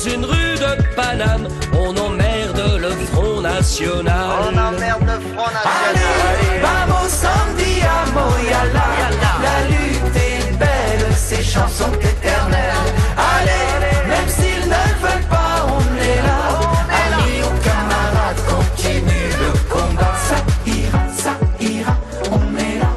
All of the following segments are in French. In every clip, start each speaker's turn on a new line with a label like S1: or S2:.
S1: une rue de Paname, on emmerde le Front National.
S2: On emmerde le Front National.
S1: Allez, vamos andiamo, yalla. La lutte est belle, ces chansons éternelles. Allez, même s'ils ne veulent pas, on est là. Amis ou camarades, continue le combat. Ça ira, on est là.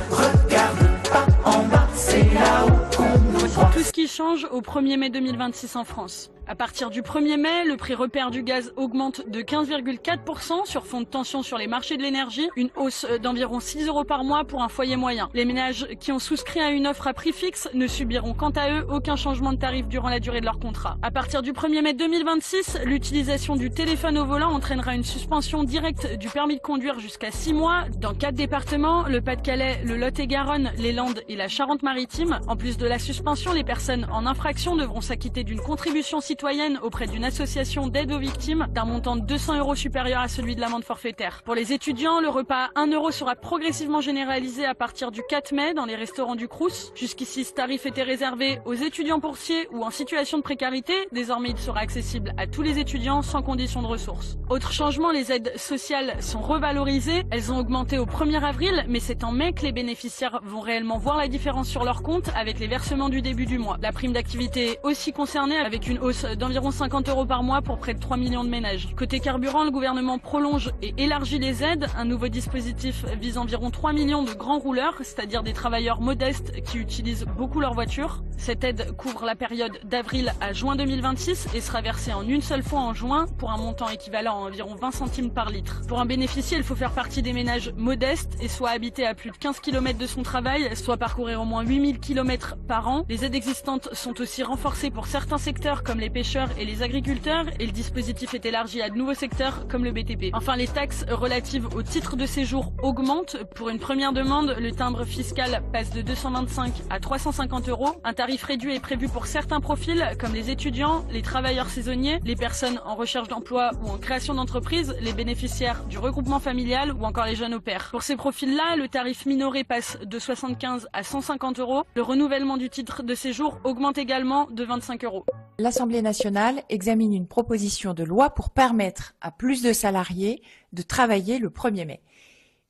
S1: Regarde pas en bas, c'est là où qu'on nous voit.
S3: Tout ce qui change au 1er mai 2026 en France. À partir du 1er mai, le prix repère du gaz augmente de 15,4% sur fond de tension sur les marchés de l'énergie, une hausse d'environ 6 € par mois pour un foyer moyen. Les ménages qui ont souscrit à une offre à prix fixe ne subiront quant à eux aucun changement de tarif durant la durée de leur contrat. À partir du 1er mai 2026, l'utilisation du téléphone au volant entraînera une suspension directe du permis de conduire jusqu'à 6 mois dans 4 départements, le Pas-de-Calais, le Lot-et-Garonne, les Landes et la Charente-Maritime. En plus de la suspension, les personnes en infraction devront s'acquitter d'une contribution citoyenne auprès d'une association d'aide aux victimes d'un montant de 200 € supérieur à celui de l'amende forfaitaire. Pour les étudiants, le repas à 1 € sera progressivement généralisé à partir du 4 mai dans les restaurants du Crous. Jusqu'ici, ce tarif était réservé aux étudiants boursiers ou en situation de précarité. Désormais, il sera accessible à tous les étudiants sans condition de ressources. Autre changement, les aides sociales sont revalorisées. Elles ont augmenté au 1er avril, mais c'est en mai que les bénéficiaires vont réellement voir la différence sur leur compte avec les versements du début du mois. La prime d'activité est aussi concernée avec une hausse d'environ 50 € par mois pour près de 3 millions de ménages. Côté carburant, le gouvernement prolonge et élargit les aides. Un nouveau dispositif vise environ 3 millions de grands rouleurs, c'est-à-dire des travailleurs modestes qui utilisent beaucoup leur voiture. Cette aide couvre la période d'avril à juin 2026 et sera versée en une seule fois en juin pour un montant équivalent à environ 20 centimes par litre. Pour en bénéficier, il faut faire partie des ménages modestes et soit habiter à plus de 15 km de son travail, soit parcourir au moins 8000 km par an. Les aides existantes sont aussi renforcées pour certains secteurs comme les pêcheurs et les agriculteurs et le dispositif est élargi à de nouveaux secteurs comme le BTP. Enfin, les taxes relatives au titre de séjour augmentent. Pour une première demande, le timbre fiscal passe de 225 à 350 €. Un tarif réduit est prévu pour certains profils comme les étudiants, les travailleurs saisonniers, les personnes en recherche d'emploi ou en création d'entreprise, les bénéficiaires du regroupement familial ou encore les jeunes au pair. Pour ces profils-là, le tarif minoré passe de 75 à 150 €. Le renouvellement du titre de séjour augmente également de 25 €.
S4: L'Assemblée nationale examine une proposition de loi pour permettre à plus de salariés de travailler le 1er mai.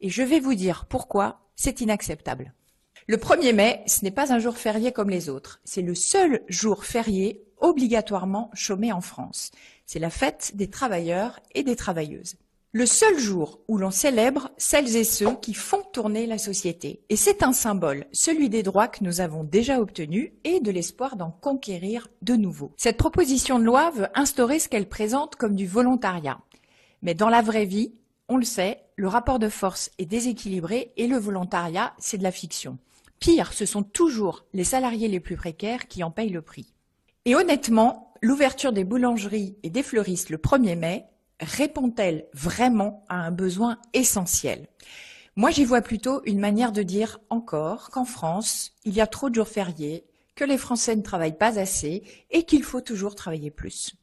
S4: Et je vais vous dire pourquoi c'est inacceptable. Le 1er mai, ce n'est pas un jour férié comme les autres. C'est le seul jour férié obligatoirement chômé en France. C'est la fête des travailleurs et des travailleuses. Le seul jour où l'on célèbre celles et ceux qui font tourner la société. Et c'est un symbole, celui des droits que nous avons déjà obtenus et de l'espoir d'en conquérir de nouveaux. Cette proposition de loi veut instaurer ce qu'elle présente comme du volontariat. Mais dans la vraie vie, on le sait, le rapport de force est déséquilibré et le volontariat, c'est de la fiction. Pire, ce sont toujours les salariés les plus précaires qui en payent le prix. Et honnêtement, l'ouverture des boulangeries et des fleuristes le 1er mai répond-elle vraiment à un besoin essentiel? Moi, j'y vois plutôt une manière de dire encore qu'en France, il y a trop de jours fériés, que les Français ne travaillent pas assez et qu'il faut toujours travailler plus.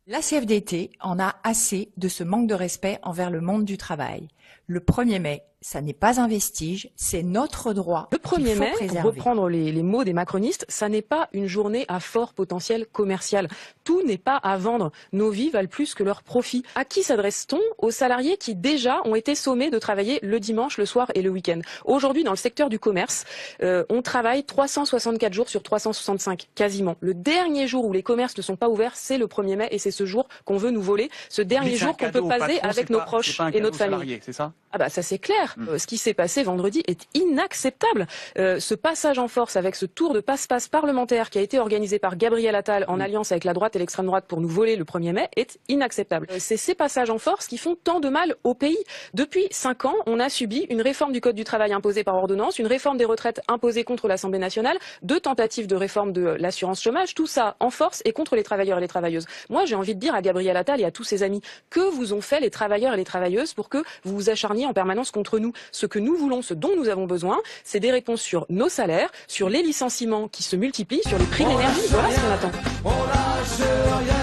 S4: La CFDT en a assez de ce manque de respect envers le monde du travail. Le 1er mai, ça n'est pas un vestige, c'est notre droit.
S5: Le 1er mai,
S4: préserver.
S5: pour reprendre les mots des macronistes, ça n'est pas une journée à fort potentiel commercial. Tout n'est pas à vendre. Nos vies valent plus que leurs profits. À qui s'adresse-t-on? Aux salariés qui déjà ont été sommés de travailler le dimanche, le soir et le week-end. Aujourd'hui, dans le secteur du commerce, on travaille 364 jours sur 365, quasiment. Le dernier jour où les commerces ne sont pas ouverts, c'est le 1er mai et c'est ce jour qu'on veut nous voler. Ce dernier jour qu'on peut passer avec nos proches et notre famille.
S6: C'est ça?
S5: Ah bah ça c'est clair. Ce qui s'est passé vendredi est inacceptable. Ce passage en force avec ce tour de passe-passe parlementaire qui a été organisé par Gabriel Attal en alliance avec la droite et l'extrême droite pour nous voler le 1er mai est inacceptable. C'est ces passages en force qui font tant de mal au pays. Depuis 5 ans, on a subi une réforme du Code du travail imposée par ordonnance, une réforme des retraites imposée contre l'Assemblée nationale, 2 tentatives de réforme de l'assurance chômage, tout ça en force et contre les travailleurs et les travailleuses. Moi, j'ai envie de dire à Gabriel Attal et à tous ses amis, que vous ont fait les travailleurs et les travailleuses pour que vous vous acharniez en permanence contre nous? Ce que nous voulons, ce dont nous avons besoin, c'est des réponses sur nos salaires, sur les licenciements qui se multiplient, sur les prix de l'énergie. Voilà ce qu'on attend.
S1: On lâche rien,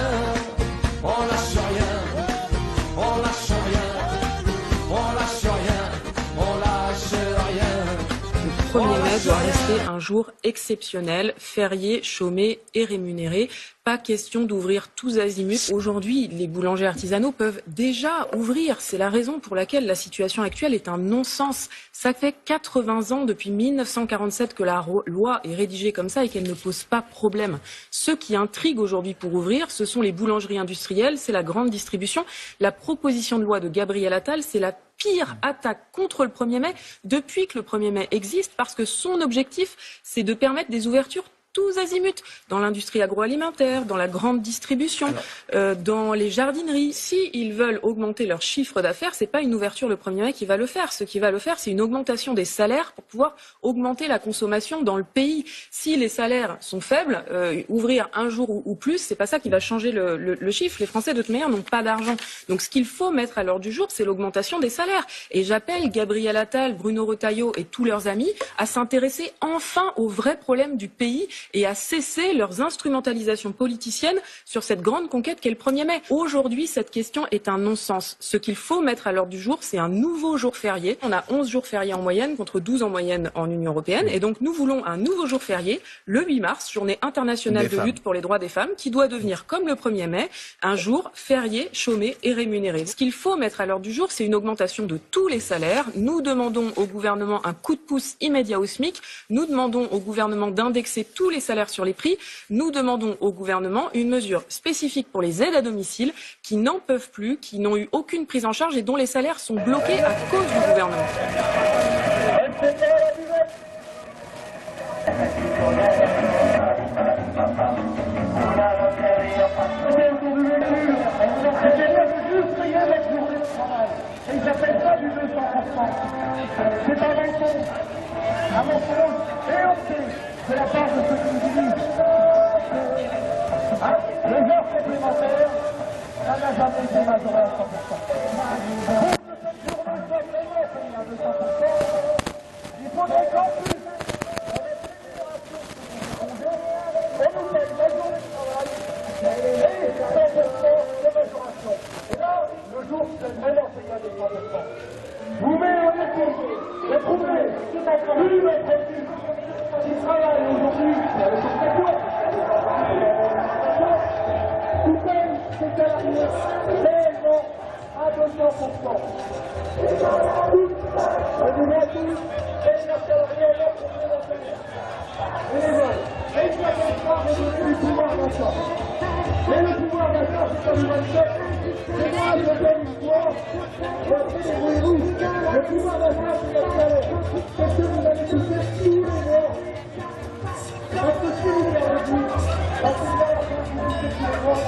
S1: on lâche rien, on lâche rien, on lâche rien, on lâche rien.
S5: Le 1er mai doit rester un jour exceptionnel, férié, chômé et rémunéré. pas question d'ouvrir tous azimuts. Aujourd'hui, les boulangers artisanaux peuvent déjà ouvrir. C'est la raison pour laquelle la situation actuelle est un non-sens. Ça fait 80 ans, depuis 1947, que la loi est rédigée comme ça et qu'elle ne pose pas problème. Ce qui intrigue aujourd'hui pour ouvrir, ce sont les boulangeries industrielles, c'est la grande distribution. La proposition de loi de Gabriel Attal, c'est la pire attaque contre le 1er mai depuis que le 1er mai existe, parce que son objectif, c'est de permettre des ouvertures tous azimuts, dans l'industrie agroalimentaire, dans la grande distribution, dans les jardineries. Si ils veulent augmenter leur chiffre d'affaires, c'est pas une ouverture le 1er mai qui va le faire. Ce qui va le faire, c'est une augmentation des salaires pour pouvoir augmenter la consommation dans le pays. Si les salaires sont faibles, ouvrir un jour ou plus, c'est pas ça qui va changer le chiffre. Les Français, de toute manière, n'ont pas d'argent. Donc ce qu'il faut mettre à l'ordre du jour, c'est l'augmentation des salaires. Et j'appelle Gabriel Attal, Bruno Retailleau et tous leurs amis à s'intéresser enfin aux vrais problèmes du pays et à cesser leurs instrumentalisations politiciennes sur cette grande conquête qu'est le 1er mai. Aujourd'hui, cette question est un non-sens. Ce qu'il faut mettre à l'ordre du jour, c'est un nouveau jour férié. On a 11 jours fériés en moyenne contre 12 en moyenne en Union européenne. Et donc, nous voulons un nouveau jour férié, le 8 mars, journée internationale de lutte pour les droits des femmes, qui doit devenir, comme le 1er mai, un jour férié, chômé et rémunéré. Ce qu'il faut mettre à l'ordre du jour, c'est une augmentation de tous les salaires. Nous demandons au gouvernement un coup de pouce immédiat au SMIC. Nous demandons au gouvernement d'indexer tous les salaires sur les prix. Nous demandons au gouvernement une mesure spécifique pour les aides à domicile qui n'en peuvent plus, qui n'ont eu aucune prise en charge et dont les salaires sont bloqués à cause du gouvernement.
S6: De la part de ceux qui nous disent les heures supplémentaires, ça n'a jamais été majoré à 100%. Pour que cette journée soit vraiment payée à 200%, il faudrait qu'en plus, on ait une fédération on nous paye la journée de travail et 100% de majoration. Et là, le jour serait vraiment payé à 200%. Vous mettez en écoute, retrouvez une entreprise qui travaille aujourd'hui sur les secteurs, qui paye ses salariés réellement à 200%. Et nous avons tous payé leurs salariés à leur complémentaire. Et les vols. Et ça ne peut pas redonner du pouvoir d'achat. Et le pouvoir d'achat, c'est comme une chef. C'est moi, je donne une fois. Débrouillez-vous. Le pouvoir d'achat, c'est notre salaire. Parce que vous allez tout faire tous les mois. Parce que si vous l'avez dit, parce que vous allez faire tous les mois,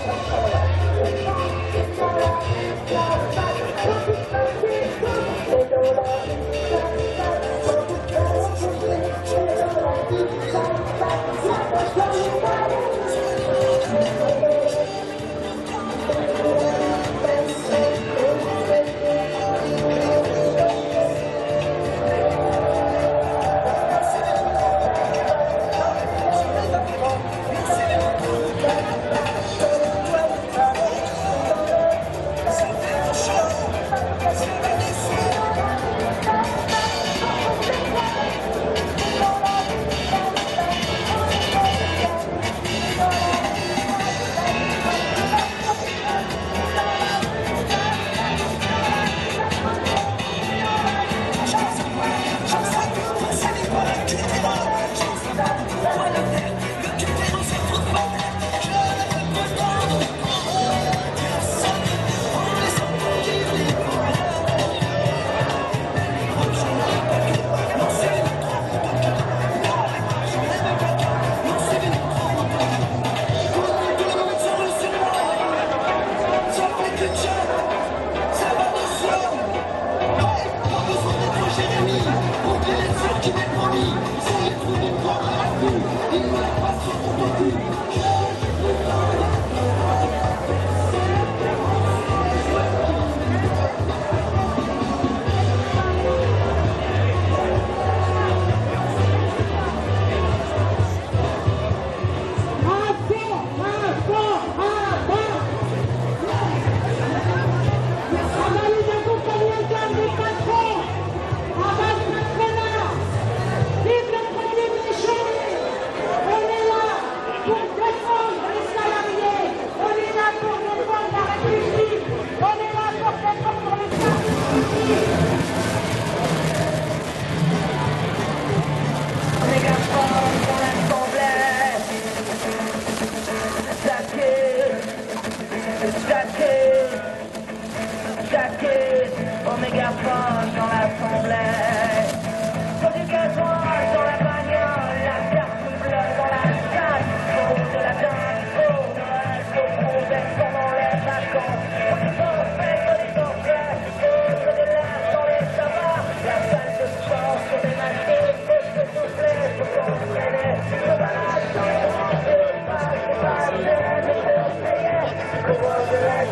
S6: Vive le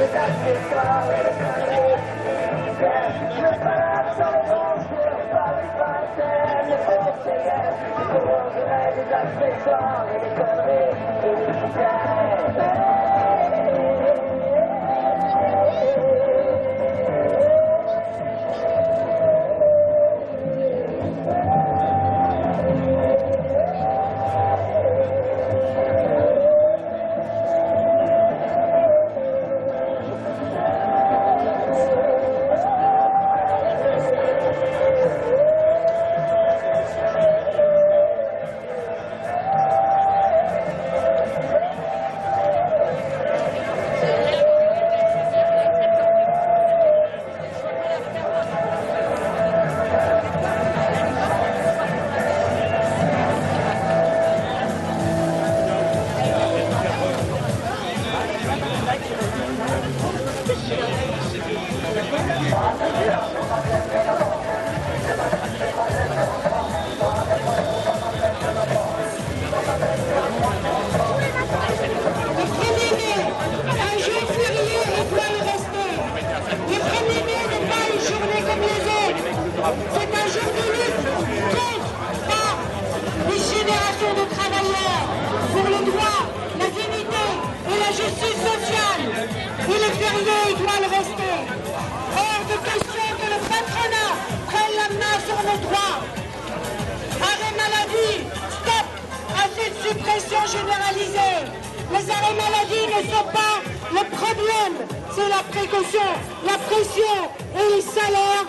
S6: les accessoires et les conneries. Je balade sur les branches sur Paris Vincennes, les conseillères, je rangerai des accessoires et les conneries et les
S7: C'est un jour de lutte contre les générations de travailleurs pour le droit, la dignité et la justice sociale. Et les fériés doivent rester. Hors de question que le patronat prenne la main sur nos droits. Arrêt maladie, stop à cette suppression généralisée. Les arrêts maladie ne sont pas le problème, c'est la précaution, la pression et les salaires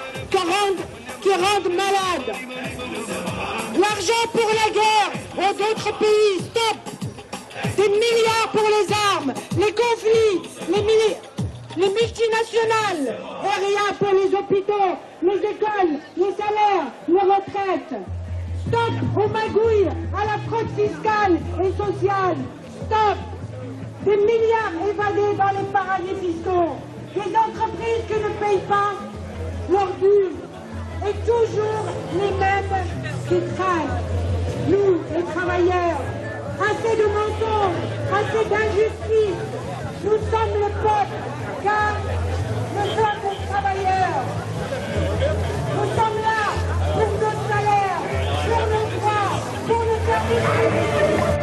S7: qui rendent malades. L'argent pour la guerre dans d'autres pays, stop. Des milliards pour les armes, les conflits, les multinationales, et rien pour les hôpitaux, les écoles, les salaires, les retraites. Stop aux magouilles, à la fraude fiscale et sociale. Stop. Des milliards évadés dans les paradis fiscaux. Des entreprises qui ne payent pas leurs dû. Et toujours les mêmes qui traînent. Nous, les travailleurs, assez de mensonges, assez d'injustice. Nous sommes le peuple, car nous sommes les travailleurs. Nous sommes là pour nos salaires, pour nos droits, pour nos services publics.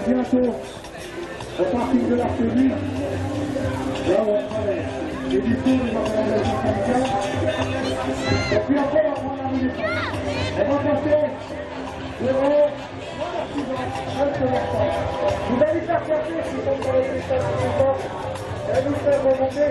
S6: Bientôt, au parking de l'Archéville, là où on traverse les discours des organisations syndicales. Et puis après, on va prendre la minute. On va passer devant vous allez faire passer si vous êtes dans les états et nous faire remonter.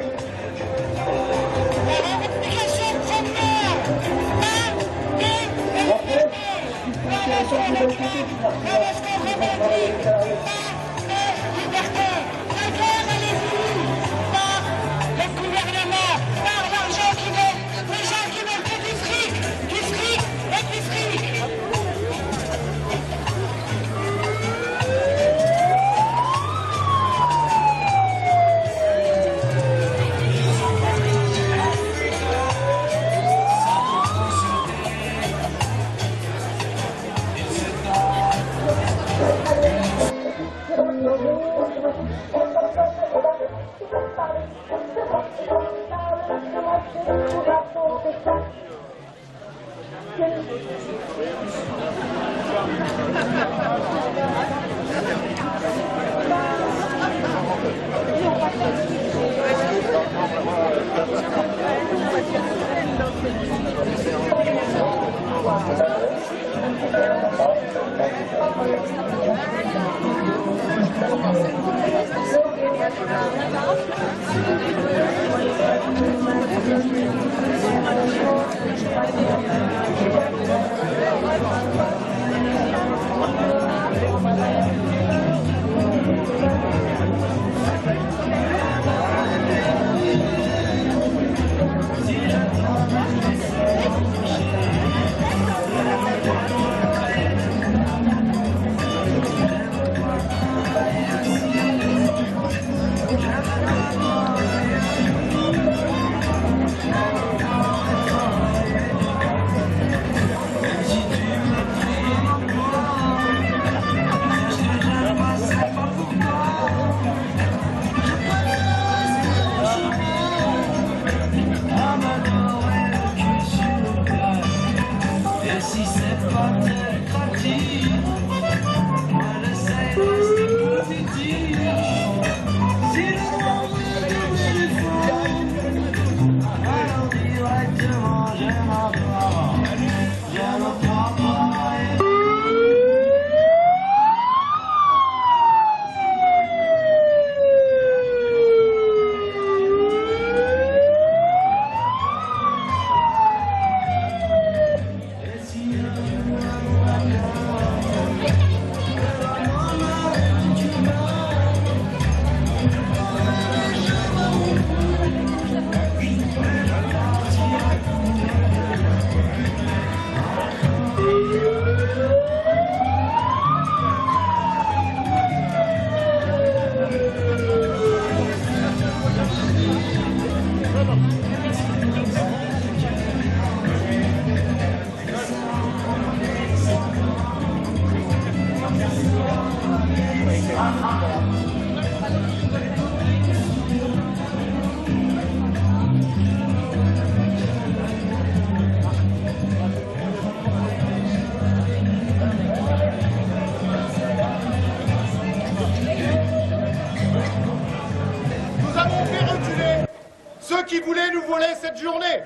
S8: qui voulait nous voler cette journée.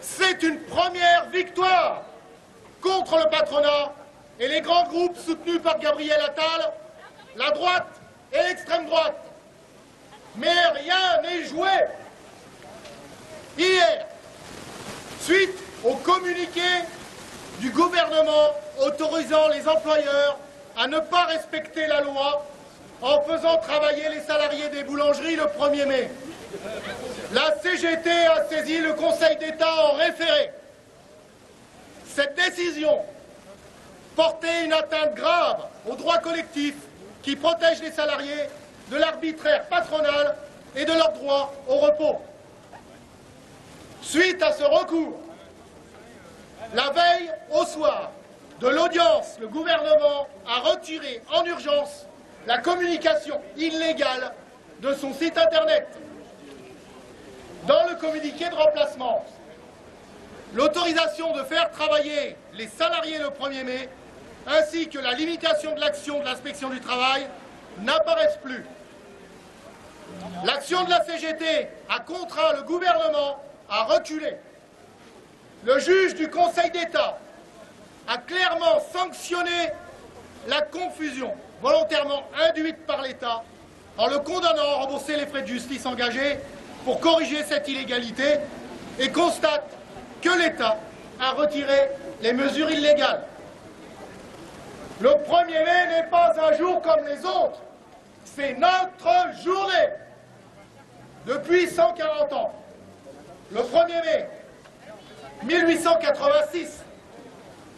S8: C'est une première victoire contre le patronat et les grands groupes soutenus par Gabriel Attal, la droite et l'extrême droite. Mais rien n'est joué. Hier, suite au communiqué du gouvernement autorisant les employeurs à ne pas respecter la loi en faisant travailler les salariés des boulangeries le 1er mai. La CGT a saisi le Conseil d'État en référé. Cette décision portait une atteinte grave aux droits collectifs qui protègent les salariés de l'arbitraire patronal et de leur droit au repos. Suite à ce recours, la veille au soir de l'audience, le gouvernement a retiré en urgence la communication illégale de son site internet. Dans le communiqué de remplacement, l'autorisation de faire travailler les salariés le 1er mai, ainsi que la limitation de l'action de l'inspection du travail, n'apparaissent plus. L'action de la CGT a contraint le gouvernement à reculer. Le juge du Conseil d'État a clairement sanctionné la confusion volontairement induite par l'État en le condamnant à rembourser les frais de justice engagés pour corriger cette illégalité et constate que l'État a retiré les mesures illégales. Le 1er mai n'est pas un jour comme les autres, c'est notre journée. Depuis 140 ans, le 1er mai 1886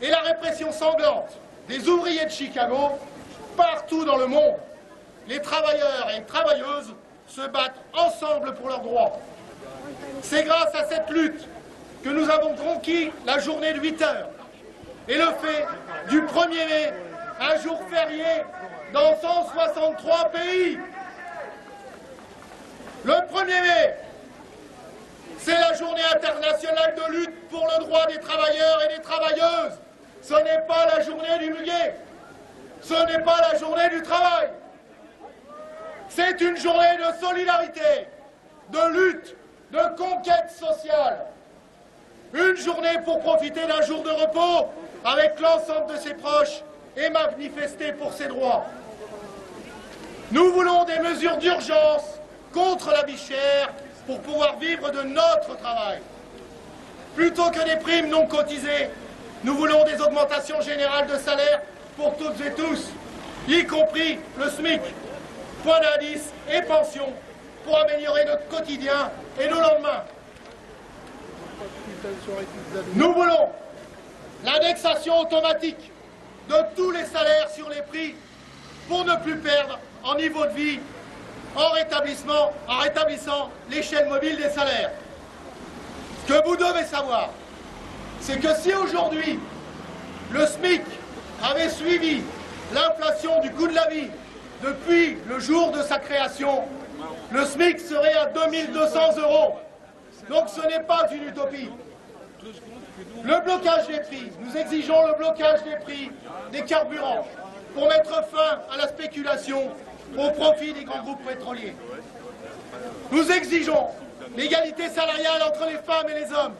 S8: et la répression sanglante des ouvriers de Chicago, partout dans le monde, les travailleurs et les travailleuses se battent ensemble pour leurs droits. C'est grâce à cette lutte que nous avons conquis la journée de 8 heures et le fait du 1er mai un jour férié dans 163 pays. Le 1er mai, c'est la journée internationale de lutte pour le droit des travailleurs et des travailleuses. Ce n'est pas la journée du muguet. Ce n'est pas la journée du travail. C'est une journée de solidarité, de lutte, de conquête sociale. Une journée pour profiter d'un jour de repos avec l'ensemble de ses proches et manifester pour ses droits. Nous voulons des mesures d'urgence contre la vie chère pour pouvoir vivre de notre travail. Plutôt que des primes non cotisées, nous voulons des augmentations générales de salaire pour toutes et tous, y compris le SMIC, point d'indice et pension, pour améliorer notre quotidien et nos lendemains. Nous voulons l'indexation automatique de tous les salaires sur les prix pour ne plus perdre en niveau de vie en rétablissant l'échelle mobile des salaires. Ce que vous devez savoir, c'est que si aujourd'hui le SMIC avait suivi l'inflation du coût de la vie depuis le jour de sa création, le SMIC serait à 2200 €. Donc ce n'est pas une utopie. Le blocage des prix, nous exigeons le blocage des prix des carburants pour mettre fin à la spéculation au profit des grands groupes pétroliers. Nous exigeons l'égalité salariale entre les femmes et les hommes,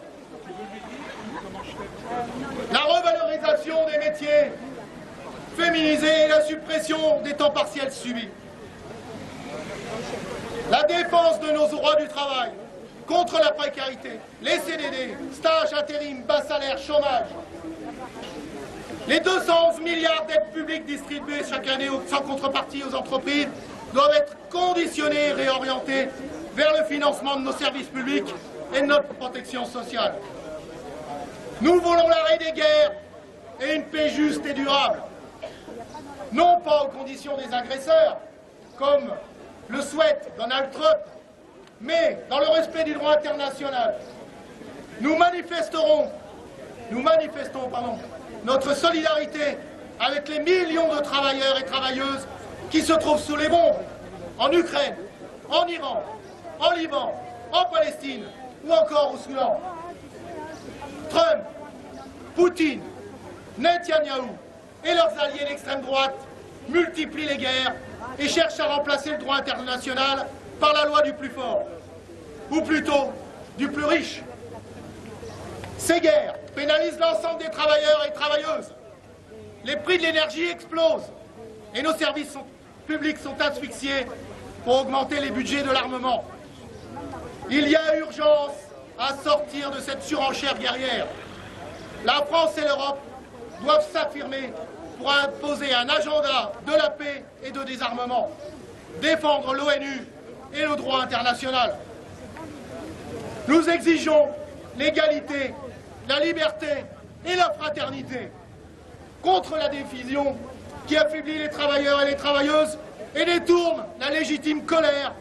S8: la revalorisation des métiers féminisés et la suppression des temps partiels subis, la défense de nos droits du travail contre la précarité, les CDD, stages, intérim, bas salaire, chômage. Les 211 milliards d'aides publiques distribuées chaque année sans contrepartie aux entreprises doivent être conditionnés et réorientés vers le financement de nos services publics et de notre protection sociale. Nous voulons l'arrêt des guerres et une paix juste et durable. Non pas aux conditions des agresseurs, comme le souhaite Donald Trump, mais dans le respect du droit international. Nous manifestons notre solidarité avec les millions de travailleurs et travailleuses qui se trouvent sous les bombes en Ukraine, en Iran, en Liban, en Palestine ou encore au Soudan. Trump, Poutine, Netanyahou et leurs alliés d'extrême droite multiplient les guerres et cherchent à remplacer le droit international par la loi du plus fort, ou plutôt du plus riche. Ces guerres pénalisent l'ensemble des travailleurs et travailleuses. Les prix de l'énergie explosent et nos services publics sont asphyxiés pour augmenter les budgets de l'armement. Il y a urgence à sortir de cette surenchère guerrière. La France et l'Europe doivent s'affirmer pour imposer un agenda de la paix et de désarmement, défendre l'ONU et le droit international. Nous exigeons l'égalité, la liberté et la fraternité contre la division qui affaiblit les travailleurs et les travailleuses et détourne la légitime colère.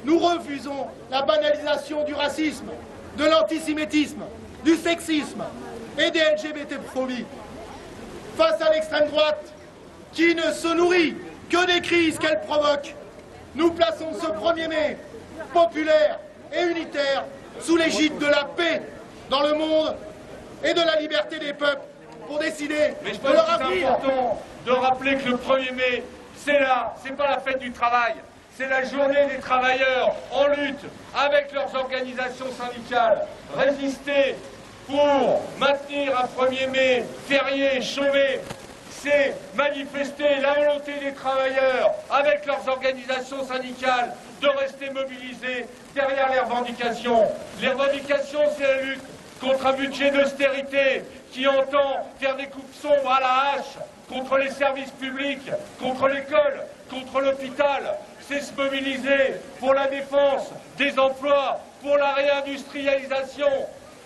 S8: Nous refusons la banalisation du racisme, de l'antisémitisme, du sexisme et des LGBT-phobies. Face à l'extrême droite qui ne se nourrit que des crises qu'elle provoque, nous plaçons ce 1er mai populaire et unitaire sous l'égide de la paix dans le monde et de la liberté des peuples pour décider de leur avenir.
S9: C'est important de rappeler que le 1er mai, c'est pas la fête du travail, c'est la journée des travailleurs en lutte avec leurs organisations syndicales. Résister pour maintenir un 1er mai férié, chômé, c'est manifester la volonté des travailleurs avec leurs organisations syndicales de rester mobilisés derrière les revendications. Les revendications, c'est la lutte contre un budget d'austérité qui entend faire des coupes sombres à la hache contre les services publics, contre l'école, contre l'hôpital. C'est se mobiliser pour la défense des emplois, pour la réindustrialisation.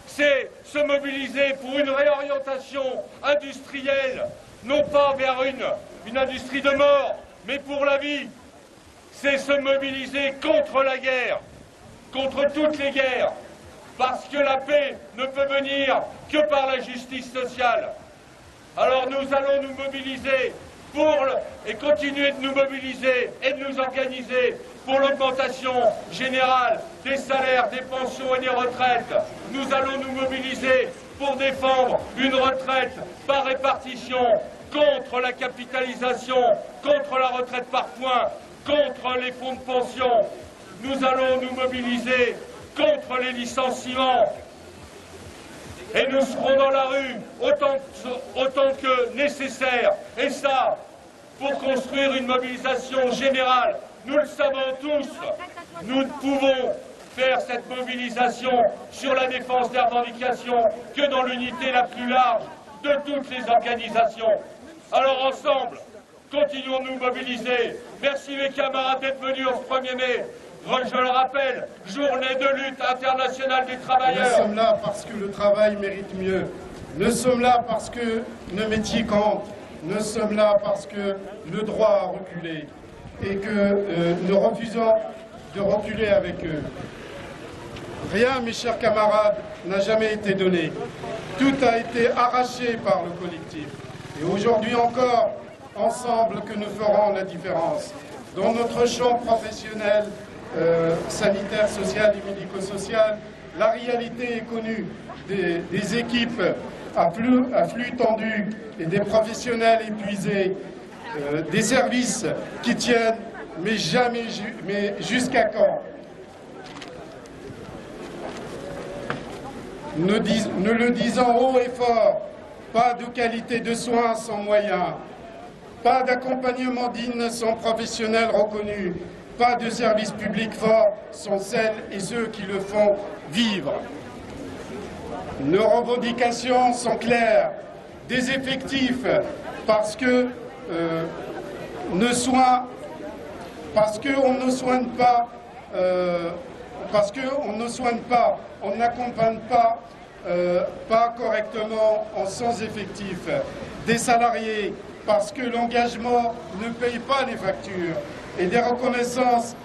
S9: C'est se mobiliser pour une réorientation industrielle, non pas vers une industrie de mort, mais pour la vie. C'est se mobiliser contre la guerre, contre toutes les guerres, parce que la paix ne peut venir que par la justice sociale. Alors nous allons nous mobiliser et continuer de nous mobiliser et de nous organiser pour l'augmentation générale des salaires, des pensions et des retraites. Nous allons nous mobiliser pour défendre une retraite par répartition, contre la capitalisation, contre la retraite par points, contre les fonds de pension. Nous allons nous mobiliser contre les licenciements. Et nous serons dans la rue autant que nécessaire. Et ça, pour construire une mobilisation générale. Nous le savons tous, nous ne pouvons faire cette mobilisation sur la défense des revendications que dans l'unité la plus large de toutes les organisations. Alors ensemble, continuons de nous mobiliser. Merci mes camarades d'être venus au 1er mai. Je le rappelle, journée de lutte internationale des travailleurs.
S10: Nous sommes là parce que le travail mérite mieux. Nous sommes là parce que nos métiers comptent. Nous sommes là parce que le droit a reculé et que nous refusons de reculer avec eux. Rien, mes chers camarades, n'a jamais été donné. Tout a été arraché par le collectif. Et aujourd'hui encore, ensemble que nous ferons la différence. Dans notre champ professionnel, sanitaire, social et médico-social, la réalité est connue des équipes à flux tendu et des professionnels épuisés, des services qui tiennent, mais jusqu'à quand? Nous le disons haut et fort, pas de qualité de soins sans moyens, pas d'accompagnement digne sans professionnels reconnus, pas de service public fort sans celles et ceux qui le font vivre. Nos revendications sont claires, des effectifs parce qu'on ne soigne pas, on n'accompagne pas correctement en sans effectifs. Des salariés parce que l'engagement ne paye pas les factures et des reconnaissances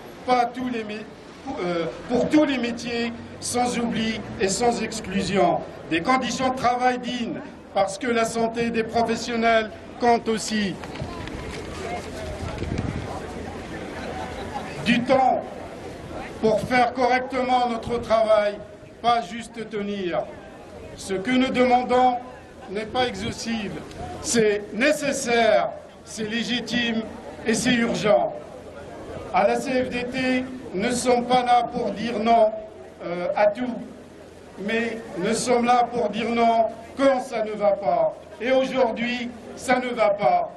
S10: pour tous les métiers, sans oubli et sans exclusion. Des conditions de travail dignes, parce que la santé des professionnels compte aussi. Du temps pour faire correctement notre travail, pas juste tenir. Ce que nous demandons n'est pas exhaustif, c'est nécessaire, c'est légitime et c'est urgent. À la CFDT, nous ne sommes pas là pour dire non à tout, mais nous sommes là pour dire non quand ça ne va pas. Et aujourd'hui, ça ne va pas.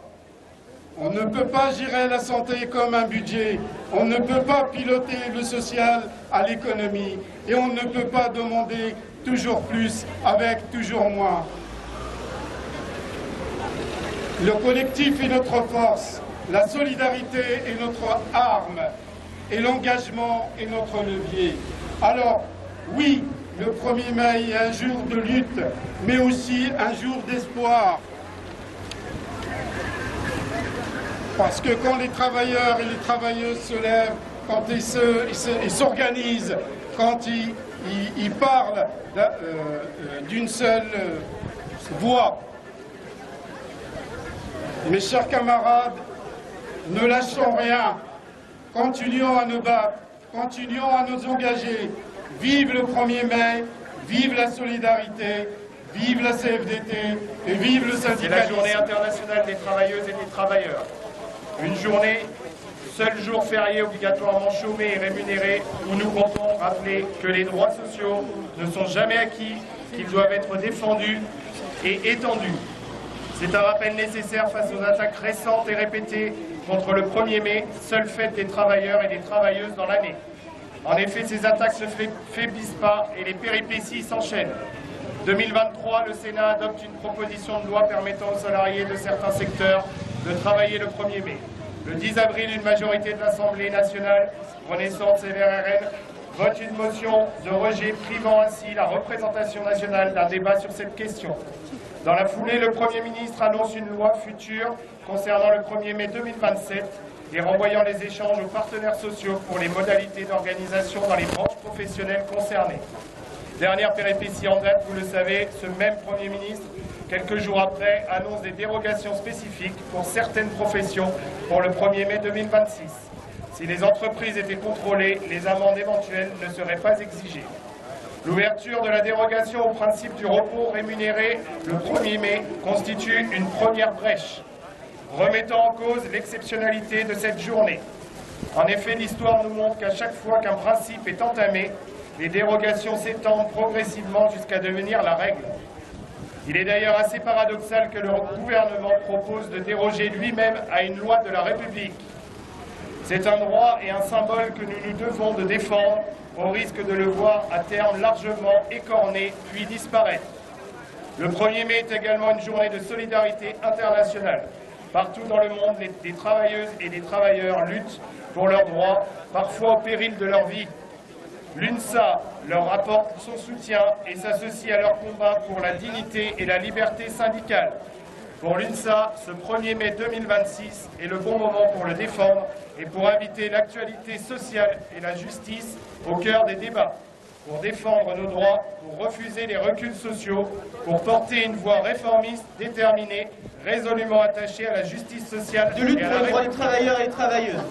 S10: On ne peut pas gérer la santé comme un budget, on ne peut pas piloter le social à l'économie et on ne peut pas demander toujours plus avec toujours moins. Le collectif est notre force, la solidarité est notre arme et l'engagement est notre levier. Alors, oui, le 1er mai est un jour de lutte, mais aussi un jour d'espoir. Parce que quand les travailleurs et les travailleuses se lèvent, quand ils s'organisent, quand ils parlent d'une seule voix, mes chers camarades, ne lâchons rien, continuons à nous battre, continuons à nous engager. Vive le 1er mai, vive la solidarité, vive la CFDT et vive le syndicalisme.
S9: C'est la journée internationale des travailleuses et des travailleurs. Une journée, seul jour férié obligatoirement chômé et rémunéré, où nous comptons rappeler que les droits sociaux ne sont jamais acquis, qu'ils doivent être défendus et étendus. C'est un rappel nécessaire face aux attaques récentes et répétées contre le 1er mai, seule fête des travailleurs et des travailleuses dans l'année. En effet, ces attaques ne se faiblissent pas et les péripéties s'enchaînent. 2023, le Sénat adopte une proposition de loi permettant aux salariés de certains secteurs de travailler le 1er mai. Le 10 avril, une majorité de l'Assemblée nationale, Renaissance et LRRN, vote une motion de rejet privant ainsi la représentation nationale d'un débat sur cette question. Dans la foulée, le Premier ministre annonce une loi future concernant le 1er mai 2027 et renvoyant les échanges aux partenaires sociaux pour les modalités d'organisation dans les branches professionnelles concernées. Dernière péripétie en date, vous le savez, ce même Premier ministre quelques jours après, annonce des dérogations spécifiques pour certaines professions pour le 1er mai 2026. Si les entreprises étaient contrôlées, les amendes éventuelles ne seraient pas exigées. L'ouverture de la dérogation au principe du repos rémunéré le 1er mai constitue une première brèche, remettant en cause l'exceptionnalité de cette journée. En effet, l'histoire nous montre qu'à chaque fois qu'un principe est entamé, les dérogations s'étendent progressivement jusqu'à devenir la règle. Il est d'ailleurs assez paradoxal que le gouvernement propose de déroger lui-même à une loi de la République. C'est un droit et un symbole que nous nous devons de défendre, au risque de le voir à terme largement écorné puis disparaître. Le 1er mai est également une journée de solidarité internationale. Partout dans le monde, des travailleuses et des travailleurs luttent pour leurs droits, parfois au péril de leur vie. L'UNSA leur apporte son soutien et s'associe à leur combat pour la dignité et la liberté syndicale. Pour l'UNSA, ce 1er mai 2026 est le bon moment pour le défendre et pour inviter l'actualité sociale et la justice au cœur des débats, pour défendre nos droits, pour refuser les reculs sociaux, pour porter une voix réformiste, déterminée, résolument attachée à la justice sociale
S11: de lutte
S9: et à
S11: pour
S9: la
S11: les droits des travailleurs et des travailleuses.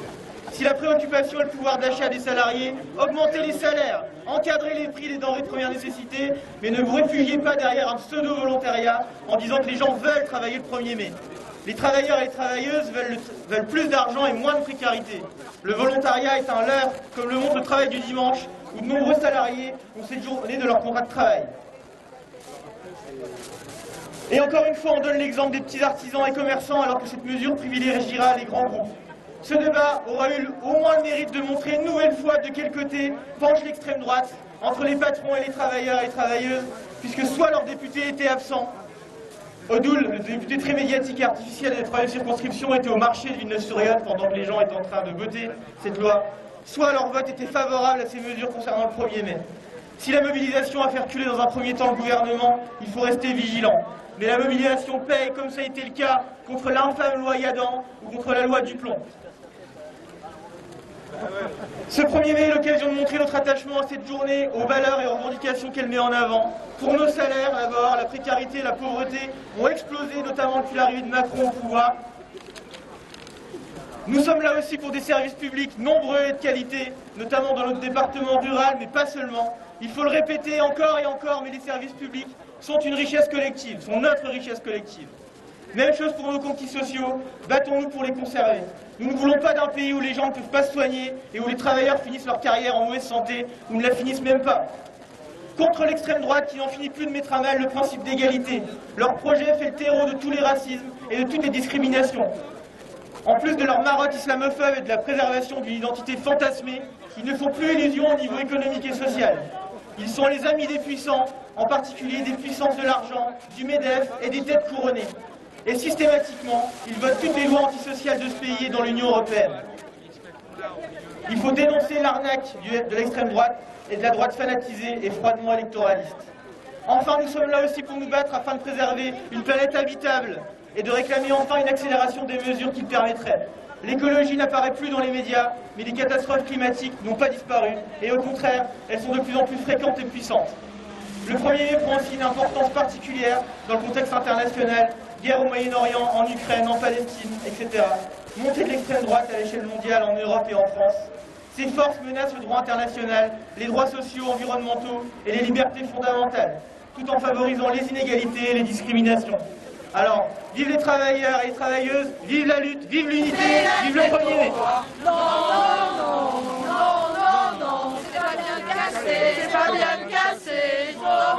S11: Si la préoccupation est le pouvoir d'achat des salariés, augmentez les salaires, encadrez les prix des denrées de première nécessité, mais ne vous réfugiez pas derrière un pseudo-volontariat en disant que les gens veulent travailler le 1er mai. Les travailleurs et les travailleuses veulent plus d'argent et moins de précarité. Le volontariat est un leurre, comme le montre le travail du dimanche, où de nombreux salariés ont cette journée de leur contrat de travail. Et encore une fois, on donne l'exemple des petits artisans et commerçants alors que cette mesure privilégiera les grands groupes. Ce débat aura eu au moins le mérite de montrer une nouvelle fois de quel côté penche l'extrême droite, entre les patrons et les travailleurs et les travailleuses, puisque soit leur député était absent, Odoul, le député très médiatique et artificiel des troisième circonscriptions, était au marché de Villeneuve-sur-Yonne pendant que les gens étaient en train de voter cette loi, soit leur vote était favorable à ces mesures concernant le 1er mai. Si la mobilisation a fait reculer dans un premier temps le gouvernement, il faut rester vigilant. Mais la mobilisation paye, comme ça a été le cas, contre l'infâme loi Yadan ou contre la loi Duplon. Ce 1er mai est l'occasion de montrer notre attachement à cette journée, aux valeurs et aux revendications qu'elle met en avant. Pour nos salaires, d'abord, la précarité et la pauvreté ont explosé, notamment depuis l'arrivée de Macron au pouvoir. Nous sommes là aussi pour des services publics nombreux et de qualité, notamment dans notre département rural, mais pas seulement. Il faut le répéter encore et encore, mais les services publics sont une richesse collective, sont notre richesse collective. Même chose pour nos conquis sociaux, battons-nous pour les conserver. Nous ne voulons pas d'un pays où les gens ne peuvent pas se soigner et où les travailleurs finissent leur carrière en mauvaise santé ou ne la finissent même pas. Contre l'extrême droite qui n'en finit plus de mettre à mal le principe d'égalité. Leur projet fait le terreau de tous les racismes et de toutes les discriminations. En plus de leur marotte islamophobe et de la préservation d'une identité fantasmée, ils ne font plus illusion au niveau économique et social. Ils sont les amis des puissants, en particulier des puissances de l'argent, du MEDEF et des têtes couronnées. Et systématiquement, ils votent toutes les lois antisociales de ce pays et dans l'Union européenne. Il faut dénoncer l'arnaque de l'extrême droite et de la droite fanatisée et froidement électoraliste. Enfin, nous sommes là aussi pour nous battre afin de préserver une planète habitable et de réclamer enfin une accélération des mesures qui le permettraient. L'écologie n'apparaît plus dans les médias, mais les catastrophes climatiques n'ont pas disparu, et au contraire, elles sont de plus en plus fréquentes et puissantes. Le 1er mai prend aussi une importance particulière dans le contexte international, guerre au Moyen-Orient, en Ukraine, en Palestine, etc. Montée de l'extrême droite à l'échelle mondiale en Europe et en France. Ces forces menacent le droit international, les droits sociaux, environnementaux et les libertés fondamentales, tout en favorisant les inégalités et les discriminations. Alors, vive les travailleurs et les travailleuses, vive la lutte, vive l'unité, vive le 1er mai.
S1: Non, non, non, non, non, c'est pas bien cassé, c'est pas bien cassé, sauf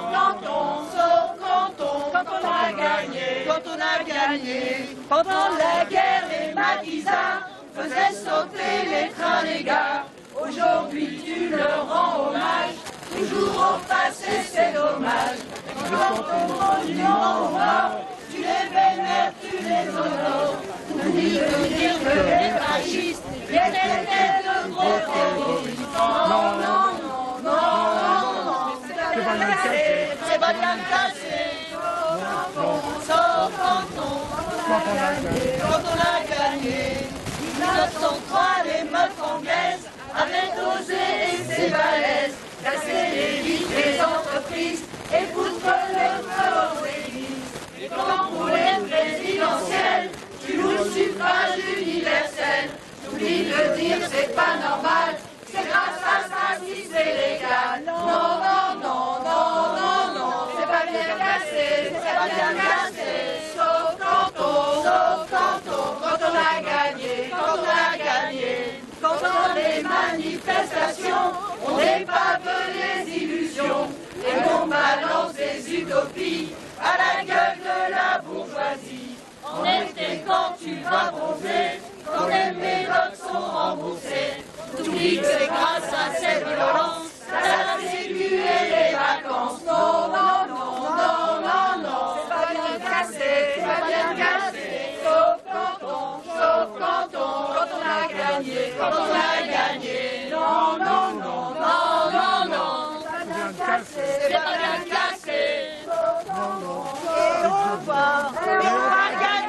S1: quand on a gagné, quand on a gagné. Pendant la guerre, les maquisards faisaient sauter les trains, les gars. Aujourd'hui, tu leur rends hommage, toujours au passé, c'est dommage. Quand ton monument aux morts, tu les vénères, tu les honores. Oublie de dire que les fascistes étaient de gros terroristes. Non, non, non, non, non, non, c'est pas bien cassé, c'est pas bien cassé. Sauf quand on a gagné. 1903, les meufs anglaises avaient osé et c'est balèze casser les vitres des entreprises et foutre le feu aux églises. dire c'est pas normal, c'est grâce à ça si c'est légal. Non, non, non, non, non, non, c'est pas bien cassé, c'est pas bien cassé. Sauf quand on a gagné, quand on a gagné. Quand dans les manifestations, on épave les illusions et on balance des utopies à la gueule de la bourgeoisie. En été, quand tu vas bronzer, quand les mélodes sont remboursées, t'oublies que c'est grâce à cette violence, la sécu et les vacances. Non, non, non, non, non, non, c'est pas bien cassé, c'est pas bien cassé. Sauf quand on a gagné, quand on a gagné. Non, non, non, non, non, non, c'est pas bien cassé, c'est pas bien cassé. Non, non, et on va gagner.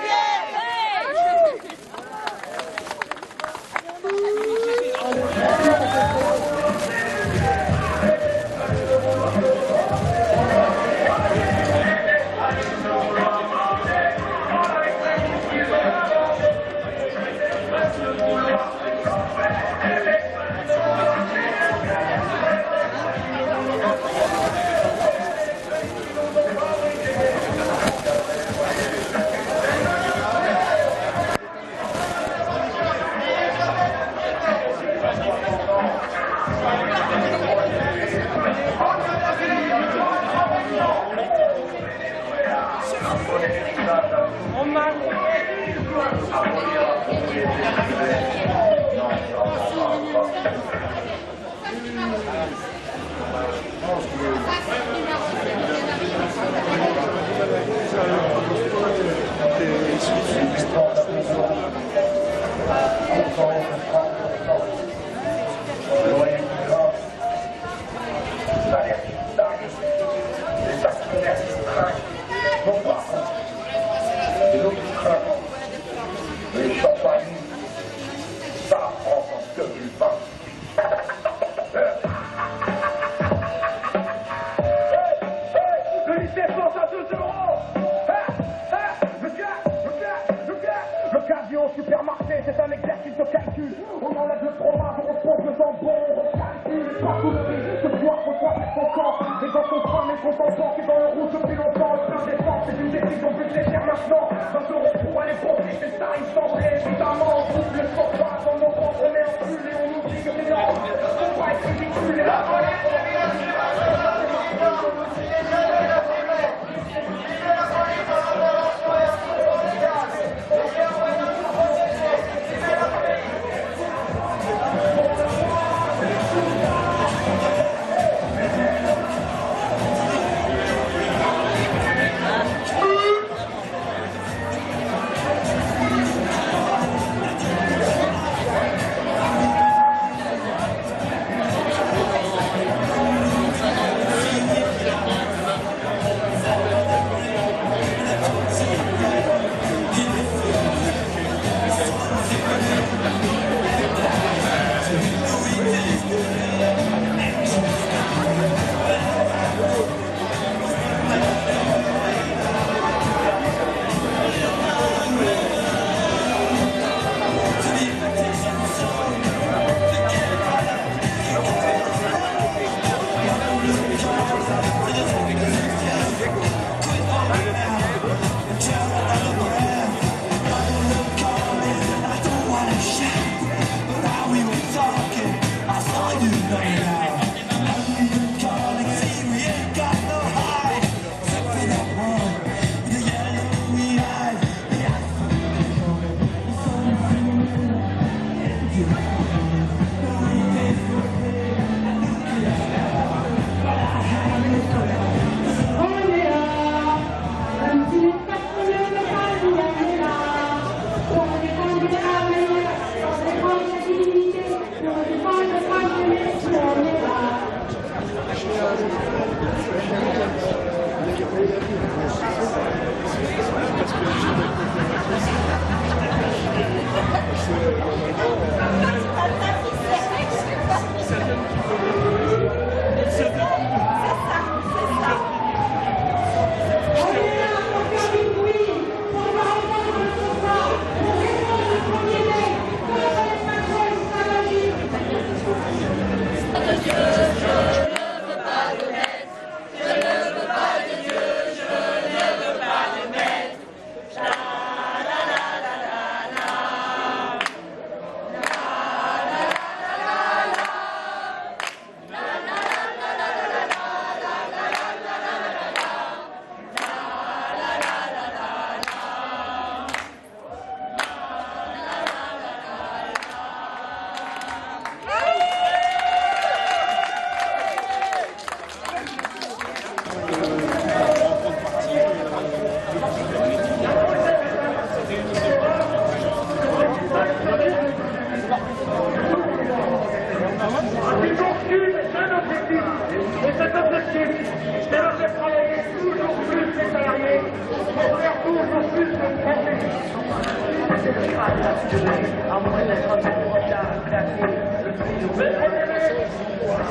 S6: Supermarché, c'est un exercice de calcul. On enlève le fromage, on repose le jambon, on calcule les partout de prix. Ce soir, faut choisir son camp. Et dans son train, mais son temps qui est dans le rouge depuis longtemps. Le plein d'essence, c'est une décision budgétaire maintenant. 20 € pour aller profiter, c'est ça, il semblait évidemment. On coupe le chauffage dans nos ventres, on met en pull et on nous dit que c'est normal. Faut pas être ridicule et la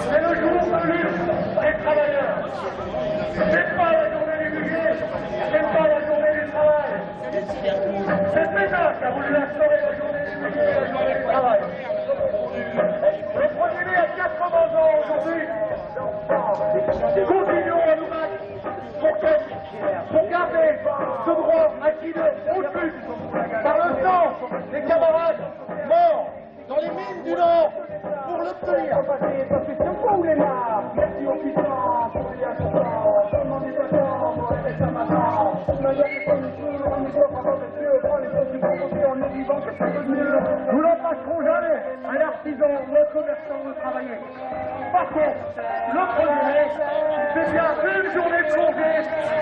S6: C'est le jour de lutte des travailleurs. C'est pas la journée du budget, c'est pas la journée du travail. C'est Pétain qui a voulu instaurer la journée du budget et la journée du travail. Le 1er mai a 80 ans aujourd'hui. Continuons à nous battre pour garder ce droit acquis au-dessus par le sang des camarades morts dans les mines du Nord pour l'obtenir. Parce que c'est un où les marres. Merci aux puissants, pour les assistants, demandez pas tant, pour rester ça maintenant. D'ailleurs, c'est comme ici, on nous offre avant de Dieu, prend les choses du bon côté en nous vivant, c'est pas de mieux. Nous n'empêcherons jamais à l'artisan ou au commerçant de travailler. Par contre, le 1er mai, c'est bien une journée de congé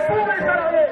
S6: pour les salariés.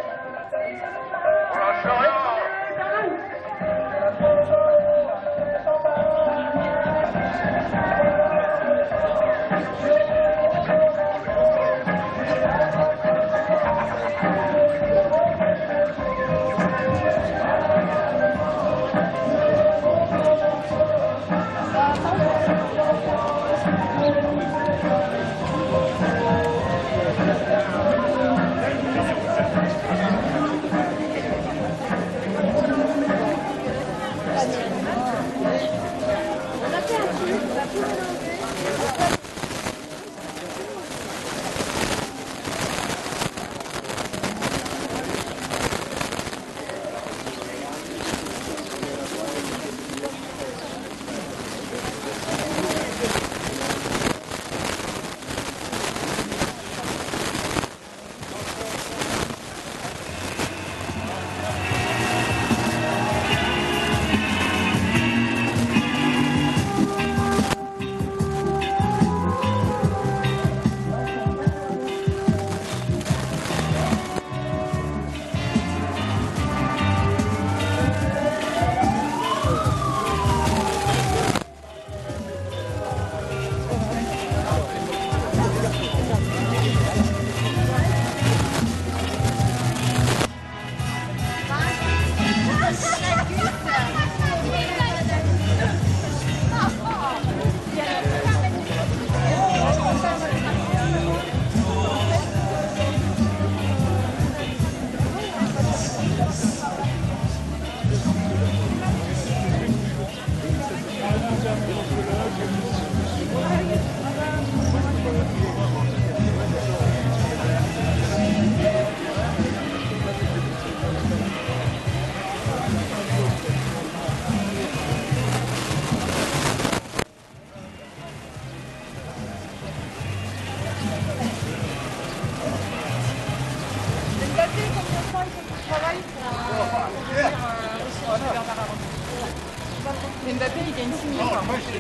S12: Mbappé, il gagne 6 millions.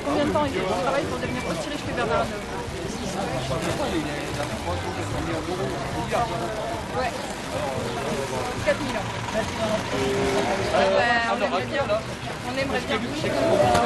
S12: Combien de temps il travaille pour devenir aussi riche que Bernard Arnault? Ouais. 4 millions. On aimerait bien bouger comme ça.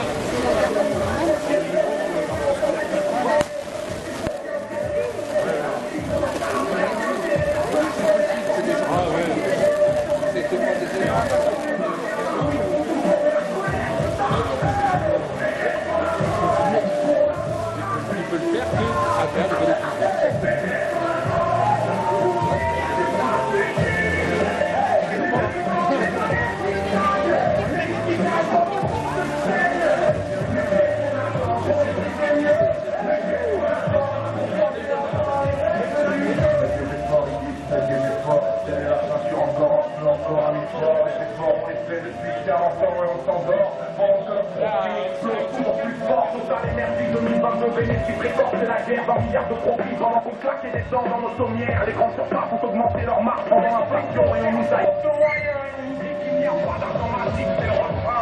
S6: Bénéfice récolte la guerre d'un milliard de profits pendant qu'on claquait des dents dans nos sommières. Les grandes surfaces ont augmenté leur marge pendant l'inflation et on nous a qu'il n'y a pas d'argent magique, c'est le refrain.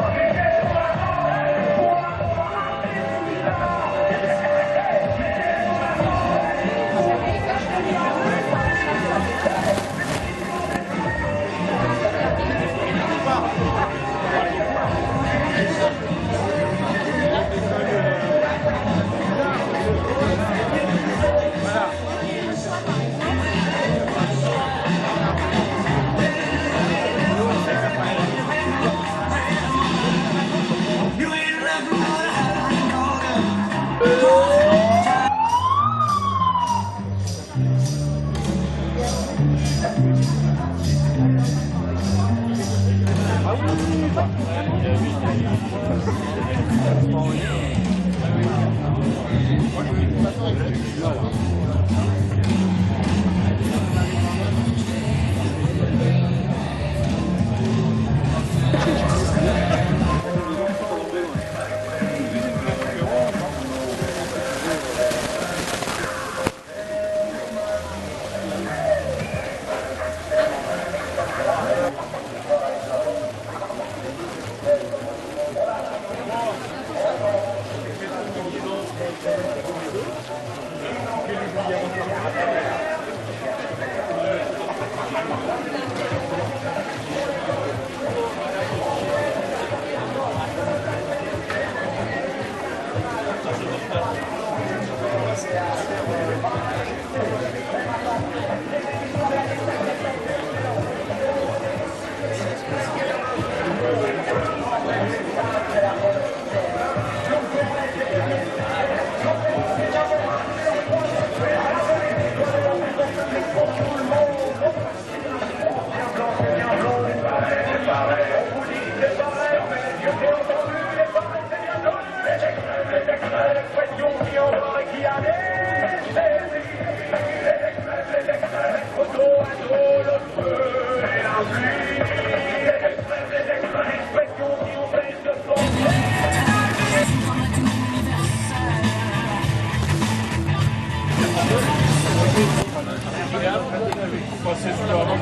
S13: c'est ce qu'on va